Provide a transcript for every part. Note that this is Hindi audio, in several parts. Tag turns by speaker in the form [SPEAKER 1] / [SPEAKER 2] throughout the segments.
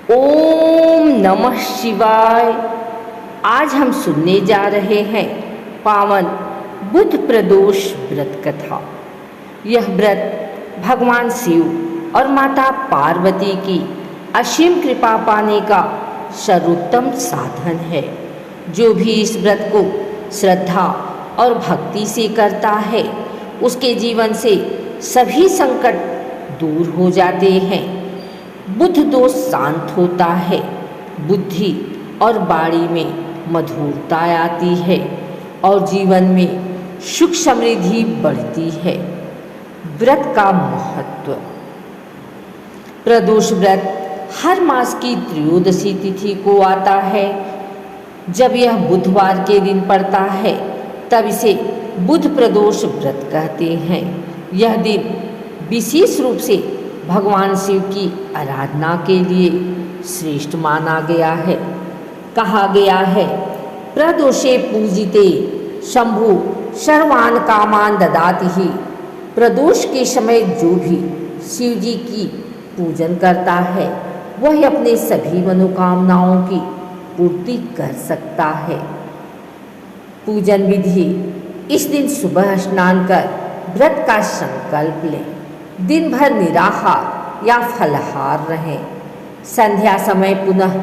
[SPEAKER 1] ओम नमः शिवाय। आज हम सुनने जा रहे हैं पावन बुध प्रदोष व्रत कथा। यह व्रत भगवान शिव और माता पार्वती की असीम कृपा पाने का सर्वोत्तम साधन है। जो भी इस व्रत को श्रद्धा और भक्ति से करता है उसके जीवन से सभी संकट दूर हो जाते हैं। बुध दोष शांत होता है, बुद्धि और वाणी में मधुरता आती है और जीवन में सुख समृद्धि बढ़ती है। व्रत का महत्व। प्रदोष व्रत हर मास की त्रयोदशी तिथि को आता है। जब यह बुधवार के दिन पड़ता है तब इसे बुध प्रदोष व्रत कहते हैं। यह दिन विशेष रूप से भगवान शिव की आराधना के लिए श्रेष्ठ माना गया है। कहा गया है, प्रदोषे पूजिते शंभु सर्वान कामान ददाति ही। प्रदोष के समय जो भी शिव जी की पूजन करता है वह अपने सभी मनोकामनाओं की पूर्ति कर सकता है। पूजन विधि। इस दिन सुबह स्नान कर व्रत का संकल्प लें। दिन भर निराहार या फलाहार रहें। संध्या समय पुनः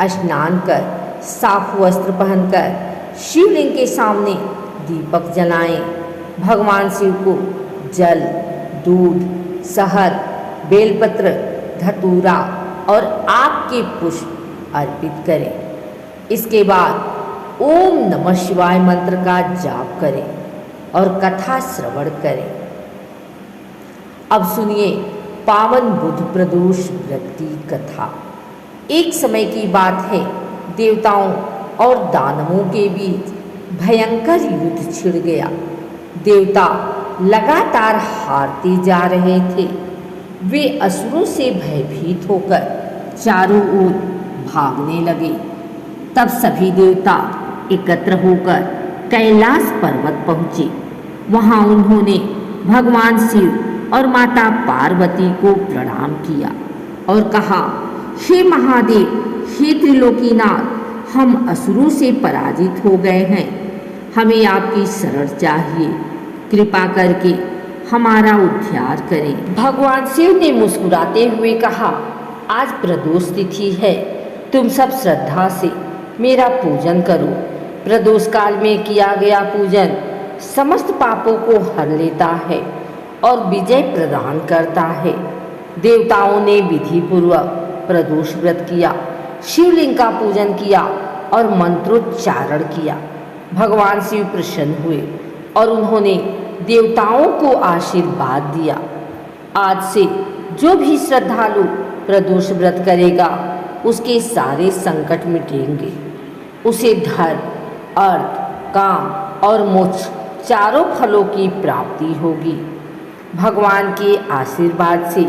[SPEAKER 1] स्नान कर साफ वस्त्र पहनकर शिवलिंग के सामने दीपक जलाएं। भगवान शिव को जल, दूध, शहद, बेलपत्र, धतूरा और आक के पुष्प अर्पित करें। इसके बाद ओम नमः शिवाय मंत्र का जाप करें और कथा श्रवण करें। अब सुनिए पावन बुध प्रदोष व्रत की कथा। एक समय की बात है, देवताओं और दानवों के बीच भयंकर युद्ध छिड़ गया। देवता लगातार हारते जा रहे थे। वे असुरों से भयभीत होकर चारों ओर भागने लगे। तब सभी देवता एकत्र होकर कैलाश पर्वत पहुँचे। वहाँ उन्होंने भगवान शिव और माता पार्वती को प्रणाम किया और कहा, हे महादेव, हे त्रिलोकीनाथ, हम असुरों से पराजित हो गए हैं। हमें आपकी शरण चाहिए। कृपा करके हमारा उद्धार करें। भगवान शिव ने मुस्कुराते हुए कहा, आज प्रदोष तिथि है, तुम सब श्रद्धा से मेरा पूजन करो। प्रदोष काल में किया गया पूजन समस्त पापों को हर लेता है और विजय प्रदान करता है। देवताओं ने विधि पूर्वक प्रदोष व्रत किया, शिवलिंग का पूजन किया और मंत्रोच्चारण किया। भगवान शिव प्रसन्न हुए और उन्होंने देवताओं को आशीर्वाद दिया। आज से जो भी श्रद्धालु प्रदोष व्रत करेगा उसके सारे संकट मिटेंगे। उसे धर्म, अर्थ, काम और मोक्ष चारों फलों की प्राप्ति होगी। भगवान के आशीर्वाद से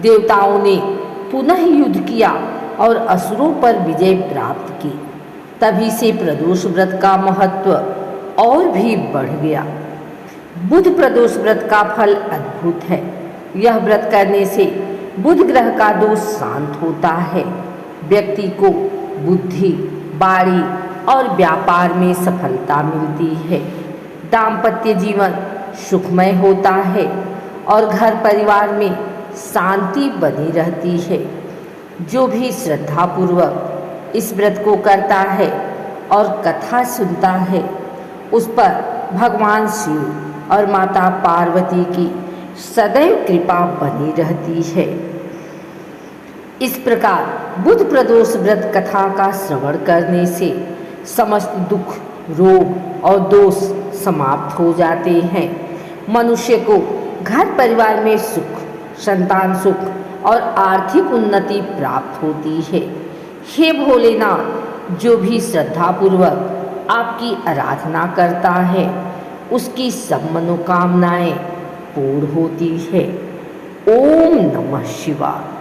[SPEAKER 1] देवताओं ने पुनः युद्ध किया और असुरों पर विजय प्राप्त की। तभी से प्रदोष व्रत का महत्व और भी बढ़ गया। बुध प्रदोष व्रत का फल अद्भुत है। यह व्रत करने से बुध ग्रह का दोष शांत होता है। व्यक्ति को बुद्धि, वाणी और व्यापार में सफलता मिलती है। दाम्पत्य जीवन सुखमय होता है और घर परिवार में शांति बनी रहती है। जो भी श्रद्धापूर्वक इस व्रत को करता है और कथा सुनता है उस पर भगवान शिव और माता पार्वती की सदैव कृपा बनी रहती है। इस प्रकार बुध प्रदोष व्रत कथा का श्रवण करने से समस्त दुख, रोग और दोष समाप्त हो जाते हैं। मनुष्य को घर परिवार में सुख, संतान सुख और आर्थिक उन्नति प्राप्त होती है। हे भोलेनाथ, जो भी श्रद्धापूर्वक आपकी आराधना करता है उसकी सब मनोकामनाएं पूर्ण होती है। ओम नमः शिवाय।